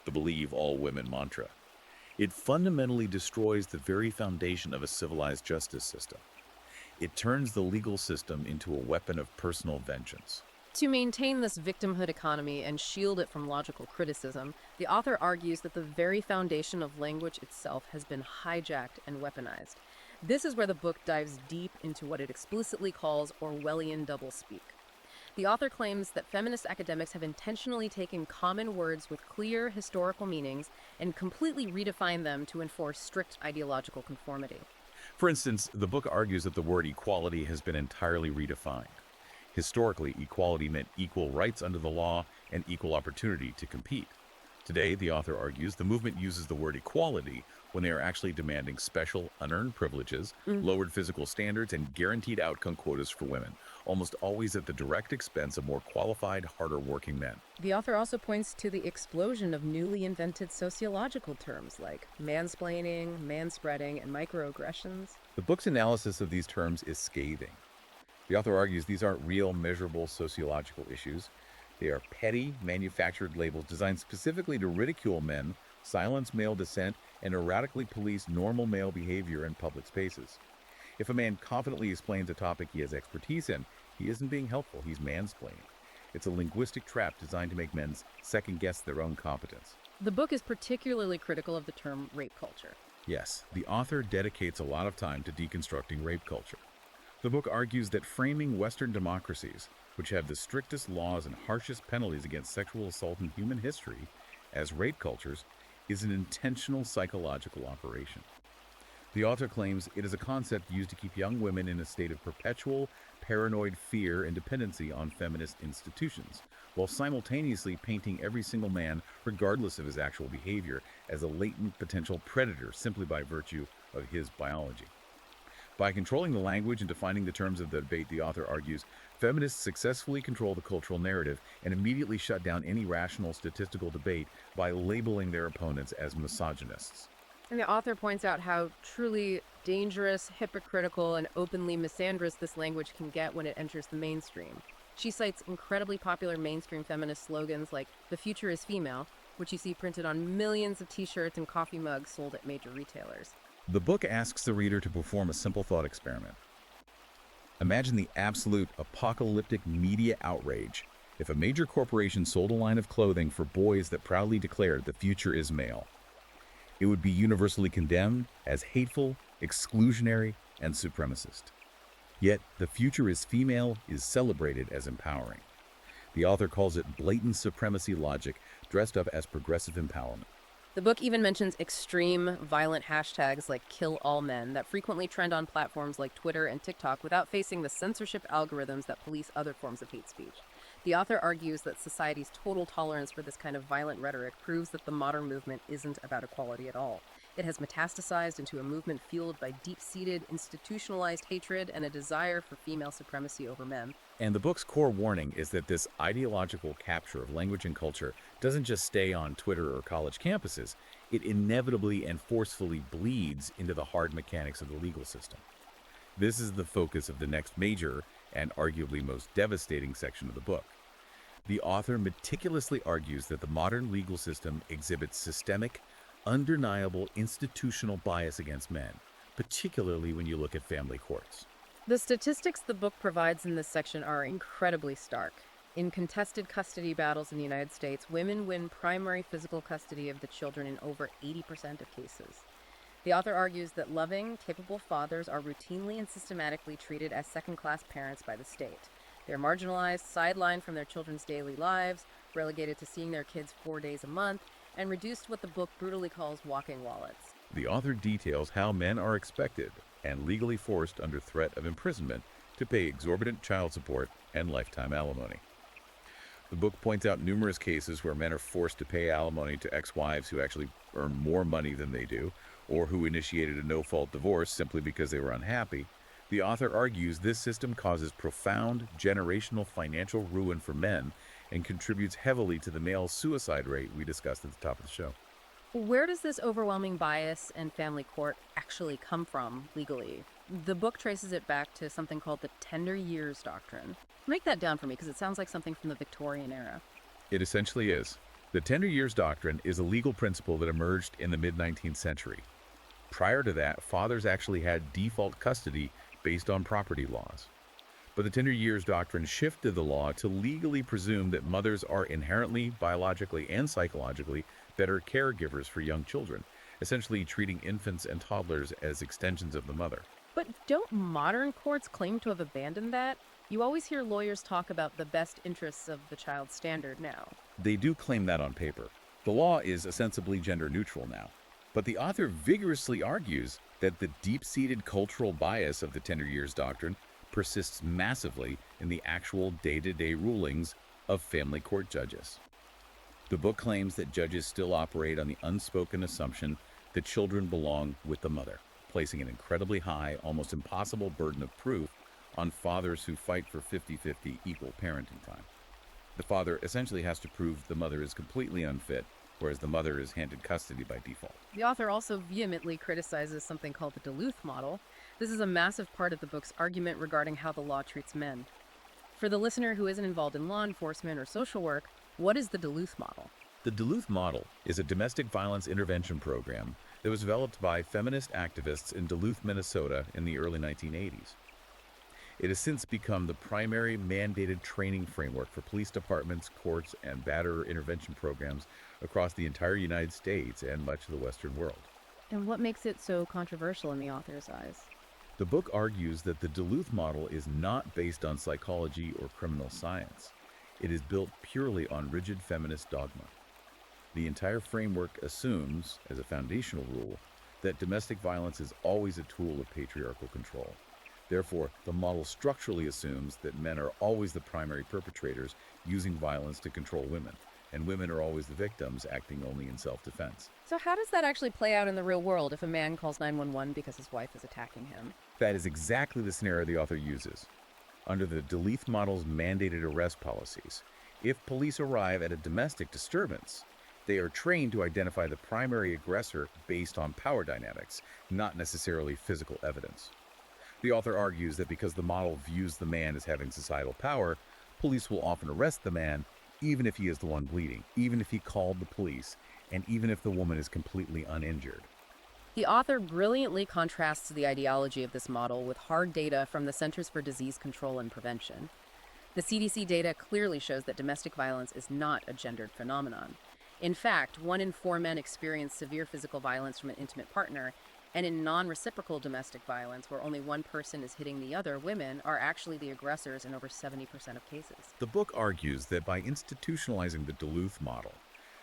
Speaker 2: the believe all women mantra, it fundamentally destroys the very foundation of a civilized justice system. It turns the legal system into a weapon of personal vengeance.
Speaker 1: To maintain this victimhood economy and shield it from logical criticism, the author argues that the very foundation of language itself has been hijacked and weaponized. This is where the book dives deep into what it explicitly calls Orwellian doublespeak. The author claims that feminist academics have intentionally taken common words with clear historical meanings and completely redefined them to enforce strict ideological conformity.
Speaker 2: For instance, the book argues that the word equality has been entirely redefined. Historically, equality meant equal rights under the law and equal opportunity to compete. Today, the author argues, the movement uses the word equality when they are actually demanding special, unearned privileges, lowered physical standards, and guaranteed outcome quotas for women, almost always at the direct expense of more qualified, harder-working men.
Speaker 1: The author also points to the explosion of newly invented sociological terms like mansplaining, manspreading, and microaggressions.
Speaker 2: The book's analysis of these terms is scathing. The author argues these aren't real, measurable sociological issues. They are petty, manufactured labels designed specifically to ridicule men, silence male dissent, and erratically police normal male behavior in public spaces. If a man confidently explains a topic he has expertise in, he isn't being helpful, he's mansplaining. It's a linguistic trap designed to make men second-guess their own competence.
Speaker 1: The book is particularly critical of the term rape culture.
Speaker 2: Yes, the author dedicates a lot of time to deconstructing rape culture. The book argues that framing Western democracies, which have the strictest laws and harshest penalties against sexual assault in human history, as rape cultures, is an intentional psychological operation. The author claims it is a concept used to keep young women in a state of perpetual, paranoid fear and dependency on feminist institutions, while simultaneously painting every single man, regardless of his actual behavior, as a latent potential predator simply by virtue of his biology. By controlling the language and defining the terms of the debate, the author argues, feminists successfully control the cultural narrative and immediately shut down any rational statistical debate by labeling their opponents as misogynists.
Speaker 1: And the author points out how truly dangerous, hypocritical, and openly misandrous this language can get when it enters the mainstream. She cites incredibly popular mainstream feminist slogans like, "The future is female," which you see printed on millions of t-shirts and coffee mugs sold at major retailers.
Speaker 2: The book asks the reader to perform a simple thought experiment. Imagine the absolute apocalyptic media outrage if a major corporation sold a line of clothing for boys that proudly declared the future is male. It would be universally condemned as hateful, exclusionary, and supremacist. Yet, the future is female is celebrated as empowering. The author calls it blatant supremacy logic dressed up as progressive empowerment.
Speaker 1: The book even mentions extreme, violent hashtags like "kill all men" that frequently trend on platforms like Twitter and TikTok without facing the censorship algorithms that police other forms of hate speech. The author argues that society's total tolerance for this kind of violent rhetoric proves that the modern movement isn't about equality at all. It has metastasized into a movement fueled by deep-seated, institutionalized hatred and a desire for female supremacy over men.
Speaker 2: And the book's core warning is that this ideological capture of language and culture doesn't just stay on Twitter or college campuses, it inevitably and forcefully bleeds into the hard mechanics of the legal system. This is the focus of the next major and arguably most devastating section of the book. The author meticulously argues that the modern legal system exhibits systemic, undeniable institutional bias against men, particularly when you look at family courts.
Speaker 1: The statistics the book provides in this section are incredibly stark. In contested custody battles in the United States, women win primary physical custody of the children in over 80% of cases. The author argues that loving, capable fathers are routinely and systematically treated as second-class parents by the state. They're marginalized, sidelined from their children's daily lives, relegated to seeing their kids 4 days a month, and reduced to what the book brutally calls walking wallets.
Speaker 2: The author details how men are expected and legally forced under threat of imprisonment to pay exorbitant child support and lifetime alimony. The book points out numerous cases where men are forced to pay alimony to ex-wives who actually earn more money than they do, or who initiated a no-fault divorce simply because they were unhappy. The author argues this system causes profound generational financial ruin for men and contributes heavily to the male suicide rate we discussed at the top of the show.
Speaker 1: Where does this overwhelming bias in family court actually come from legally? The book traces it back to something called the tender years doctrine. Break that down for me because it sounds like something from the Victorian era.
Speaker 2: It essentially is. The tender years doctrine is a legal principle that emerged in the mid-19th century. Prior to that, fathers actually had default custody based on property laws. But the tender years doctrine shifted the law to legally presume that mothers are inherently, biologically, and psychologically better caregivers for young children, essentially treating infants and toddlers as extensions of the mother.
Speaker 1: But don't modern courts claim to have abandoned that? You always hear lawyers talk about the best interests of the child standard now.
Speaker 2: They do claim that on paper. The law is ostensibly gender neutral now. But the author vigorously argues that the deep-seated cultural bias of the tender years doctrine persists massively in the actual day-to-day rulings of family court judges. The book claims that judges still operate on the unspoken assumption that children belong with the mother, placing an incredibly high, almost impossible burden of proof on fathers who fight for 50-50 equal parenting time. The father essentially has to prove the mother is completely unfit, whereas the mother is handed custody by default.
Speaker 1: The author also vehemently criticizes something called the Duluth model. This is a massive part of the book's argument regarding how the law treats men. For the listener who isn't involved in law enforcement or social work, what is the Duluth model?
Speaker 2: The Duluth model is a domestic violence intervention program that was developed by feminist activists in Duluth, Minnesota in the early 1980s. It has since become the primary mandated training framework for police departments, courts, and batterer intervention programs across the entire United States and much of the Western world.
Speaker 1: And what makes it so controversial in the author's eyes?
Speaker 2: The book argues that the Duluth model is not based on psychology or criminal science. It is built purely on rigid feminist dogma. The entire framework assumes, as a foundational rule, that domestic violence is always a tool of patriarchal control. Therefore, the model structurally assumes that men are always the primary perpetrators using violence to control women, and women are always the victims acting only in self-defense.
Speaker 1: So how does that actually play out in the real world if a man calls 911 because his wife is attacking him?
Speaker 2: That is exactly the scenario the author uses. Under the Duluth model's mandated arrest policies, if police arrive at a domestic disturbance, they are trained to identify the primary aggressor based on power dynamics, not necessarily physical evidence. The author argues that because the model views the man as having societal power, police will often arrest the man even if he is the one bleeding, even if he called the police, and even if the woman is completely uninjured.
Speaker 1: The author brilliantly contrasts the ideology of this model with hard data from the Centers for Disease Control and Prevention. The CDC data clearly shows that domestic violence is not a gendered phenomenon. In fact, 1 in 4 men experience severe physical violence from an intimate partner, and in non-reciprocal domestic violence, where only one person is hitting the other, women are actually the aggressors in over 70% of cases.
Speaker 2: The book argues that by institutionalizing the Duluth model,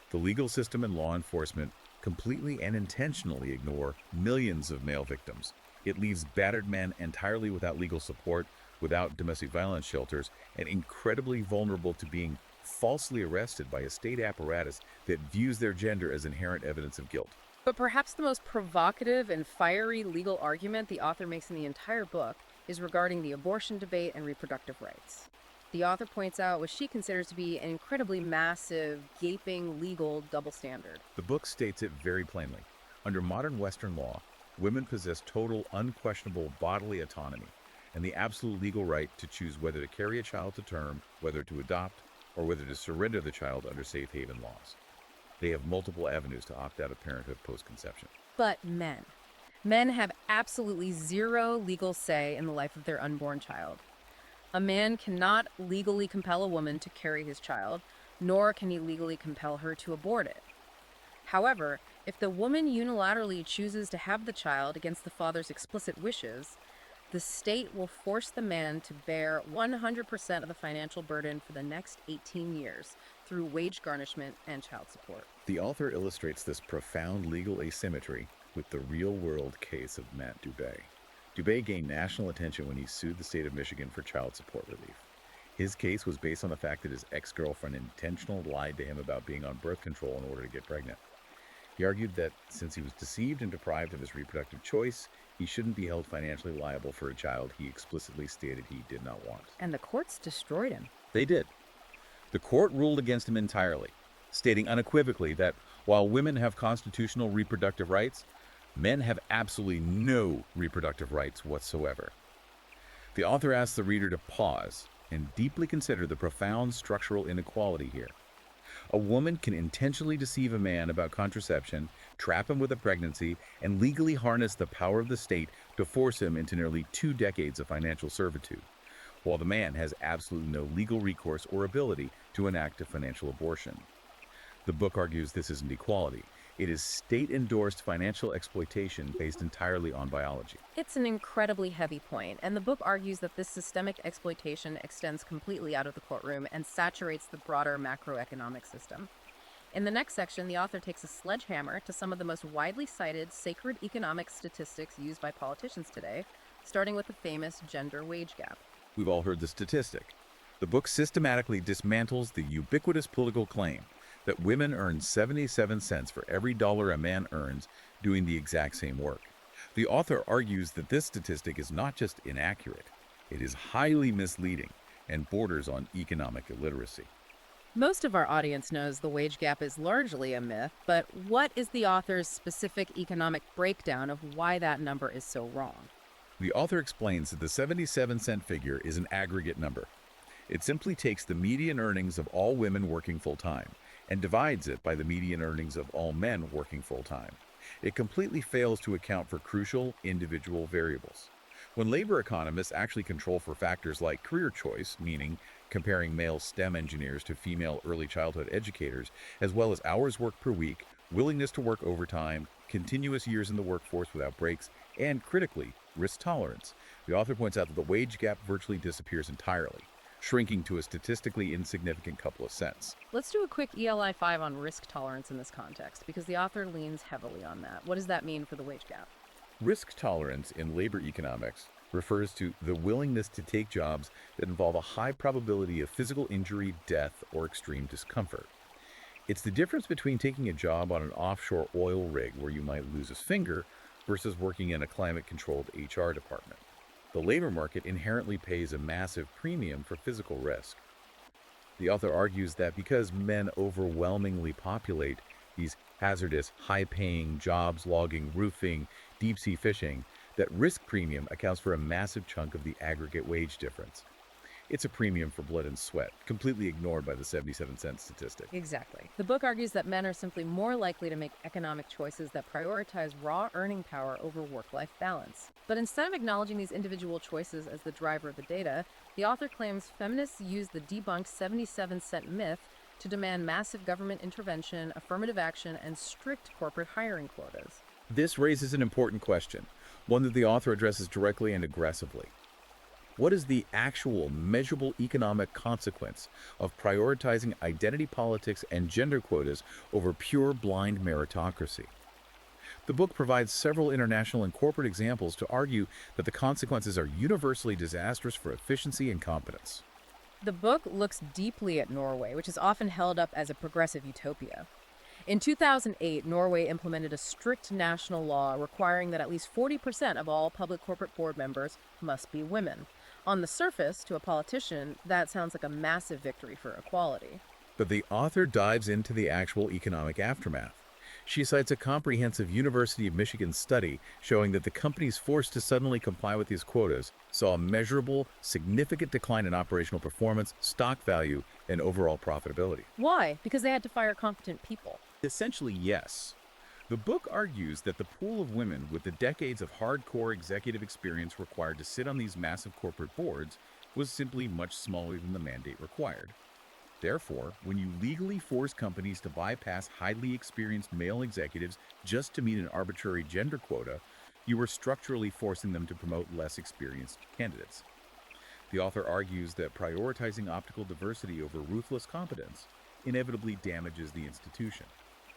Speaker 2: the legal system and law enforcement completely and intentionally ignore millions of male victims. It leaves battered men entirely without legal support, without domestic violence shelters, and incredibly vulnerable to being falsely arrested by a state apparatus that views their gender as inherent evidence of guilt.
Speaker 1: But perhaps the most provocative and fiery legal argument the author makes in the entire book is regarding the abortion debate and reproductive rights. The author points out what she considers to be an incredibly massive, gaping legal double standard.
Speaker 2: The book states it very plainly. Under modern Western law, women possess total, unquestionable bodily autonomy and the absolute legal right to choose whether to carry a child to term, whether to adopt, or whether to surrender the child under safe haven laws. They have multiple avenues to opt out of parenthood post-conception.
Speaker 1: But men have absolutely zero legal say in the life of their unborn child. A man cannot legally compel a woman to carry his child, nor can he legally compel her to abort it. However, if the woman unilaterally chooses to have the child against the father's explicit wishes, the state will force the man to bear 100% of the financial burden for the next 18 years through wage garnishment and child support.
Speaker 2: The author illustrates this profound legal asymmetry with the real-world case of Matt Dubé. Dubé gained national attention when he sued the state of Michigan for child support relief. His case was based on the fact that his ex-girlfriend intentionally lied to him about being on birth control in order to get pregnant. He argued that since he was deceived and deprived of his reproductive choice, he shouldn't be held financially liable for a child he explicitly stated he did not want.
Speaker 1: And the courts destroyed him.
Speaker 2: They did. The court ruled against him entirely, stating unequivocally that while women have constitutional reproductive rights, men have absolutely no reproductive rights whatsoever. The author asks the reader to pause and deeply consider the profound structural inequality here. A woman can intentionally deceive a man about contraception, trap him with a pregnancy, and legally harness the power of the state to force him into nearly 2 decades of financial servitude, while the man has absolutely no legal recourse or ability to enact a financial abortion. The book argues this isn't equality. It is state-endorsed financial exploitation based entirely on biology.
Speaker 1: It's an incredibly heavy point, and the book argues that this systemic exploitation extends completely out of the courtroom and saturates the broader macroeconomic system. In the next section, the author takes a sledgehammer to some of the most widely cited sacred economic statistics used by politicians today, starting with the famous gender wage gap.
Speaker 2: We've all heard the statistic. The book systematically dismantles the ubiquitous political claim that women earn 77 cents for every dollar a man earns doing the exact same work. The author argues that this statistic is not just inaccurate, it is highly misleading and borders on economic illiteracy.
Speaker 1: Most of our audience knows the wage gap is largely a myth, but what is the author's specific economic breakdown of why that number is so wrong?
Speaker 2: The author explains that the 77-cent figure is an aggregate number. It simply takes the median earnings of all women working full-time and divides it by the median earnings of all men working full-time. It completely fails to account for crucial individual variables. When labor economists actually control for factors like career choice, meaning comparing male STEM engineers to female early childhood educators, as well as hours worked per week, willingness to work overtime, continuous years in the workforce without breaks, and critically, risk tolerance. The author points out that the wage gap virtually disappears entirely, shrinking to a statistically insignificant couple of cents.
Speaker 1: Let's do a quick ELI 5 on risk tolerance in this context, because the author leans heavily on that. What does that mean for the wage gap?
Speaker 2: Risk tolerance in labor economics refers to the willingness to take jobs that involve a high probability of physical injury, death, or extreme discomfort. It's the difference between taking a job on an offshore oil rig where you might lose a finger versus working in a climate-controlled HR department. The labor market inherently pays a massive premium for physical risk. The author argues that because men overwhelmingly populate these hazardous, high-paying jobs, logging, roofing, deep-sea fishing, that risk premium accounts for a massive chunk of the aggregate wage difference. It's a premium for blood and sweat, completely ignored by the 77-cent statistic.
Speaker 1: Exactly. The book argues that men are simply more likely to make economic choices that prioritize raw earning power over work-life balance. But instead of acknowledging these individual choices as the driver of the data, the author claims feminists use the debunked 77-cent myth to demand massive government intervention, affirmative action, and strict corporate hiring quotas.
Speaker 2: This raises an important question, one that the author addresses directly and aggressively. What is the actual measurable economic consequence of prioritizing identity politics and gender quotas over pure blind meritocracy? The book provides several international and corporate examples to argue that the consequences are universally disastrous for efficiency and competence.
Speaker 1: The book looks deeply at Norway, which is often held up as a progressive utopia. In 2008, Norway implemented a strict national law requiring that at least 40% of all public corporate board members must be women. On the surface, to a politician, that sounds like a massive victory for equality.
Speaker 2: But the author dives into the actual economic aftermath. She cites a comprehensive University of Michigan study showing that the companies forced to suddenly comply with these quotas saw a measurable, significant decline in operational performance, stock value, and overall profitability.
Speaker 1: Why? Because they had to fire competent people.
Speaker 2: Essentially, yes. The book argues that the pool of women with the decades of hardcore executive experience required to sit on these massive corporate boards was simply much smaller than the mandate required. Therefore, when you legally force companies to bypass highly experienced male executives just to meet an arbitrary gender quota, you are structurally forcing them to promote less experienced candidates. The author argues that prioritizing optical diversity over ruthless competence inevitably damages the institution.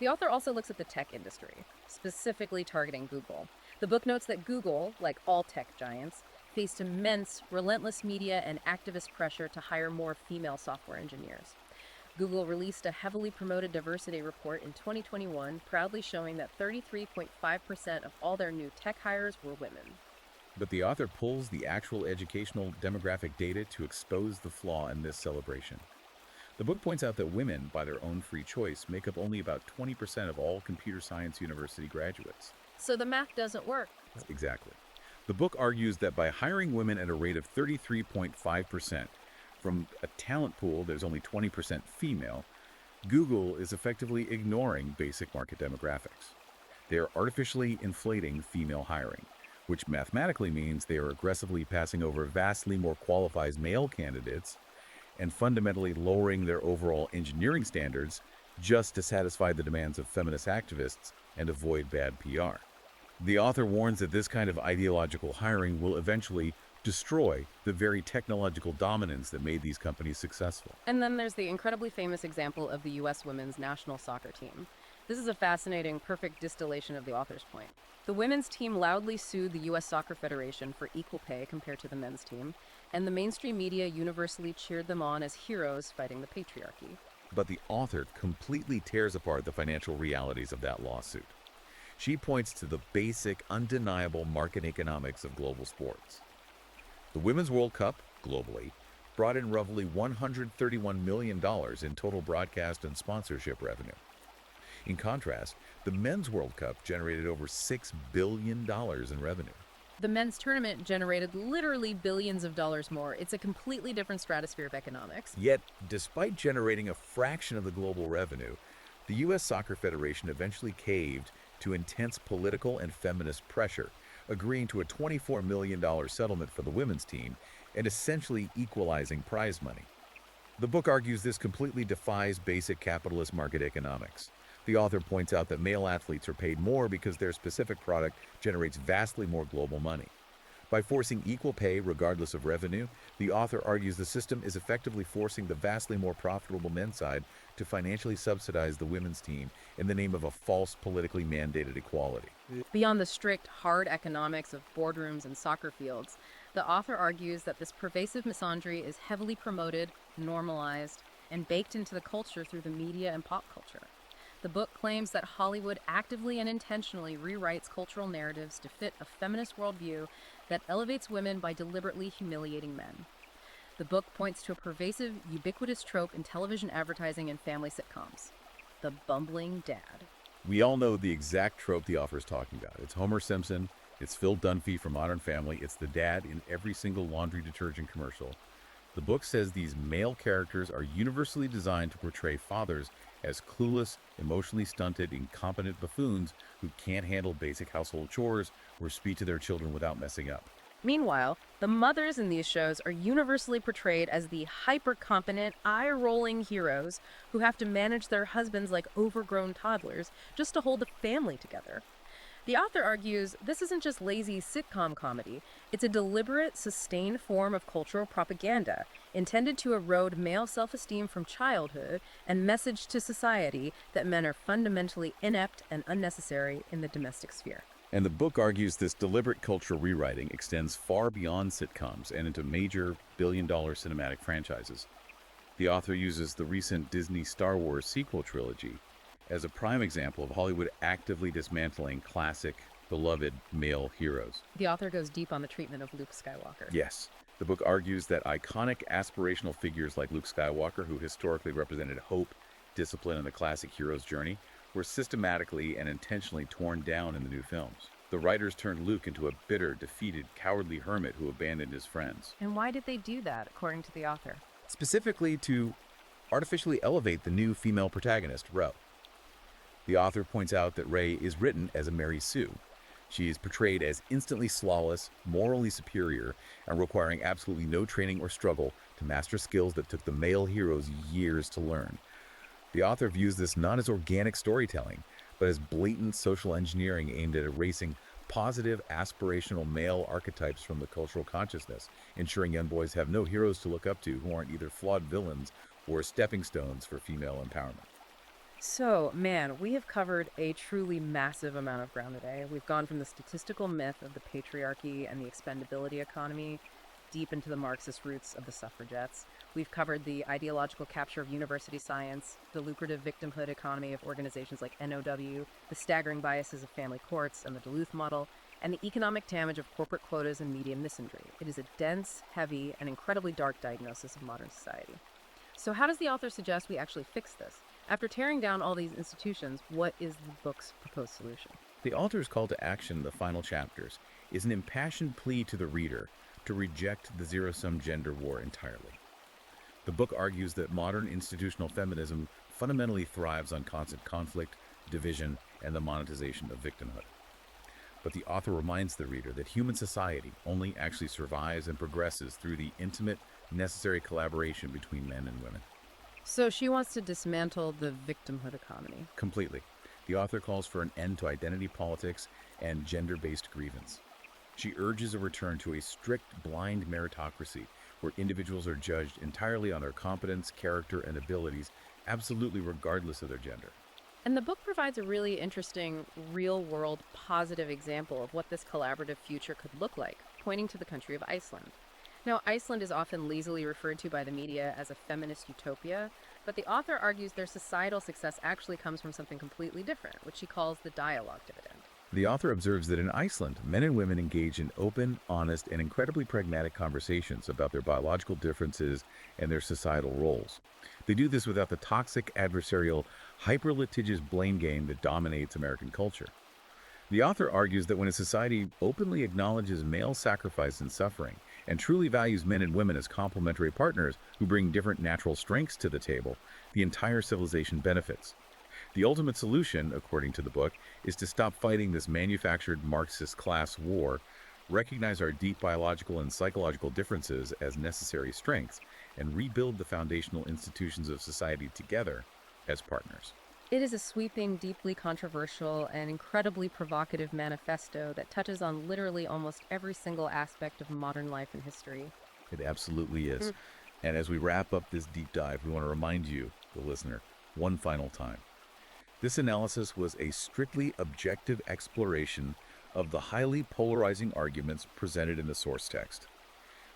Speaker 1: The author also looks at the tech industry, specifically targeting Google. The book notes that Google, like all tech giants, faced immense, relentless media and activist pressure to hire more female software engineers. Google released a heavily promoted diversity report in 2021, proudly showing that 33.5% of all their new tech hires were women.
Speaker 2: But the author pulls the actual educational demographic data to expose the flaw in this celebration. The book points out that women, by their own free choice, make up only about 20% of all computer science university graduates.
Speaker 1: So the math doesn't work.
Speaker 2: Exactly. The book argues that by hiring women at a rate of 33.5%, from a talent pool that is only 20% female, Google is effectively ignoring basic market demographics. They are artificially inflating female hiring, which mathematically means they are aggressively passing over vastly more qualified male candidates and fundamentally lowering their overall engineering standards just to satisfy the demands of feminist activists and avoid bad PR. The author warns that this kind of ideological hiring will eventually destroy the very technological dominance that made these companies successful.
Speaker 1: And then there's the incredibly famous example of the U.S. women's national soccer team. This is a fascinating, perfect distillation of the author's point. The women's team loudly sued the U.S. Soccer Federation for equal pay compared to the men's team, and the mainstream media universally cheered them on as heroes fighting the patriarchy.
Speaker 2: But the author completely tears apart the financial realities of that lawsuit. She points to the basic, undeniable market economics of global sports. The Women's World Cup, globally, brought in roughly $131 million in total broadcast and sponsorship revenue. In contrast, the Men's World Cup generated over $6 billion in revenue.
Speaker 1: The men's tournament generated literally billions of dollars more. It's a completely different stratosphere of economics.
Speaker 2: Yet, despite generating a fraction of the global revenue, the U.S. Soccer Federation eventually caved to intense political and feminist pressure, agreeing to a $24 million settlement for the women's team and essentially equalizing prize money. The book argues this completely defies basic capitalist market economics. The author points out that male athletes are paid more because their specific product generates vastly more global money. By forcing equal pay regardless of revenue, the author argues the system is effectively forcing the vastly more profitable men's side to financially subsidize the women's team in the name of a false politically mandated equality.
Speaker 1: Beyond the strict, hard economics of boardrooms and soccer fields, the author argues that this pervasive misandry is heavily promoted, normalized, and baked into the culture through the media and pop culture. The book claims that Hollywood actively and intentionally rewrites cultural narratives to fit a feminist worldview that elevates women by deliberately humiliating men. The book points to a pervasive, ubiquitous trope in television advertising and family sitcoms: the bumbling dad.
Speaker 2: We all know the exact trope the author is talking about. It's Homer Simpson, it's Phil Dunphy from Modern Family, it's the dad in every single laundry detergent commercial. The book says these male characters are universally designed to portray fathers as clueless, emotionally stunted, incompetent buffoons who can't handle basic household chores or speak to their children without messing up.
Speaker 1: Meanwhile, the mothers in these shows are universally portrayed as the hyper-competent, eye-rolling heroes who have to manage their husbands like overgrown toddlers just to hold the family together. The author argues this isn't just lazy sitcom comedy, it's a deliberate, sustained form of cultural propaganda intended to erode male self-esteem from childhood and message to society that men are fundamentally inept and unnecessary in the domestic sphere.
Speaker 2: And the book argues this deliberate cultural rewriting extends far beyond sitcoms and into major billion-dollar cinematic franchises. The author uses the recent Disney Star Wars sequel trilogy as a prime example of Hollywood actively dismantling classic, beloved male heroes.
Speaker 1: The author goes deep on the treatment of Luke Skywalker.
Speaker 2: Yes, the book argues that iconic aspirational figures like Luke Skywalker, who historically represented hope, discipline, and the classic hero's journey, were systematically and intentionally torn down in the new films. The writers turned Luke into a bitter, defeated, cowardly hermit who abandoned his friends.
Speaker 1: And why did they do that, according to the author?
Speaker 2: Specifically to artificially elevate the new female protagonist, Ro. The author points out that Rey is written as a Mary Sue. She is portrayed as instantly flawless, morally superior, and requiring absolutely no training or struggle to master skills that took the male heroes years to learn. The author views this not as organic storytelling, but as blatant social engineering aimed at erasing positive, aspirational male archetypes from the cultural consciousness, ensuring young boys have no heroes to look up to who aren't either flawed villains or stepping stones for female empowerment.
Speaker 1: So, man, we have covered a truly massive amount of ground today. We've gone from the statistical myth of the patriarchy and the expendability economy deep into the Marxist roots of the suffragettes. We've covered the ideological capture of university science, the lucrative victimhood economy of organizations like NOW, the staggering biases of family courts and the Duluth model, and the economic damage of corporate quotas and media misandry. It is a dense, heavy, and incredibly dark diagnosis of modern society. So how does the author suggest we actually fix this? After tearing down all these institutions, what is the book's proposed solution?
Speaker 2: The author's call to action in the final chapters is an impassioned plea to the reader to reject the zero-sum gender war entirely. The book argues that modern institutional feminism fundamentally thrives on constant conflict, division, and the monetization of victimhood. But the author reminds the reader that human society only actually survives and progresses through the intimate, necessary collaboration between men and women.
Speaker 1: So she wants to dismantle the victimhood economy.
Speaker 2: Completely. The author calls for an end to identity politics and gender-based grievance. She urges a return to a strict, blind meritocracy where individuals are judged entirely on their competence, character, and abilities, absolutely regardless of their gender.
Speaker 1: And the book provides a really interesting, real-world, positive example of what this collaborative future could look like, pointing to the country of Iceland. Now, Iceland is often lazily referred to by the media as a feminist utopia, but the author argues their societal success actually comes from something completely different, which she calls the dialogue dividend.
Speaker 2: The author observes that in Iceland, men and women engage in open, honest, and incredibly pragmatic conversations about their biological differences and their societal roles. They do this without the toxic, adversarial, hyper-litigious blame game that dominates American culture. The author argues that when a society openly acknowledges male sacrifice and suffering, and truly values men and women as complementary partners who bring different natural strengths to the table, the entire civilization benefits. The ultimate solution, according to the book, is to stop fighting this manufactured Marxist class war, recognize our deep biological and psychological differences as necessary strengths, and rebuild the foundational institutions of society together as partners.
Speaker 1: It is a sweeping, deeply controversial, and incredibly provocative manifesto that touches on literally almost every single aspect of modern life and history.
Speaker 2: It absolutely is.
Speaker 1: Mm.
Speaker 2: And as we wrap up this deep dive, we want to remind you, the listener, one final time. This analysis was a strictly objective exploration of the highly polarizing arguments presented in the source text.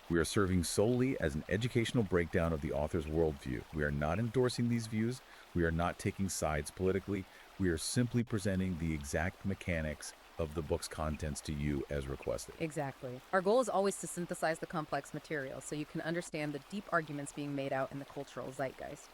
Speaker 2: We are serving solely as an educational breakdown of the author's worldview. We are not endorsing these views. We are not taking sides politically. We are simply presenting the exact mechanics of the book's contents to you as requested.
Speaker 1: Exactly. Our goal is always to synthesize the complex material so you can understand the deep arguments being made out in the cultural zeitgeist.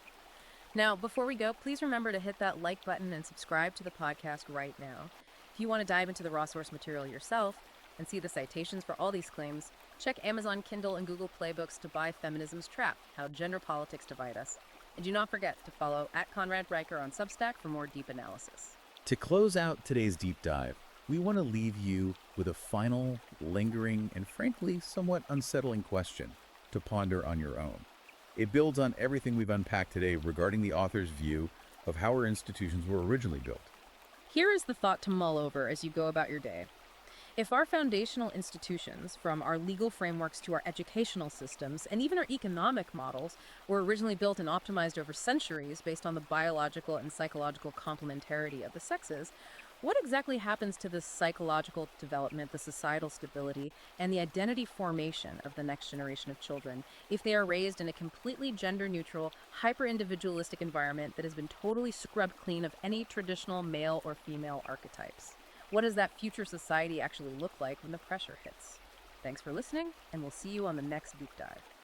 Speaker 1: Now, before we go, please remember to hit that like button and subscribe to the podcast right now. If you want to dive into the raw source material yourself and see the citations for all these claims, check Amazon Kindle and Google Play Books to buy Feminism's Trap, How Gender Politics Divide Us. And do not forget to follow at Conrad Riker on Substack for more deep analysis.
Speaker 2: To close out today's deep dive, we want to leave you with a final, lingering, and frankly, somewhat unsettling question to ponder on your own. It builds on everything we've unpacked today regarding the author's view of how our institutions were originally built.
Speaker 1: Here is the thought to mull over as you go about your day. If our foundational institutions, from our legal frameworks to our educational systems, and even our economic models, were originally built and optimized over centuries based on the biological and psychological complementarity of the sexes, what exactly happens to the psychological development, the societal stability, and the identity formation of the next generation of children if they are raised in a completely gender-neutral, hyper-individualistic environment that has been totally scrubbed clean of any traditional male or female archetypes? What does that future society actually look like when the pressure hits? Thanks for listening, and we'll see you on the next deep dive.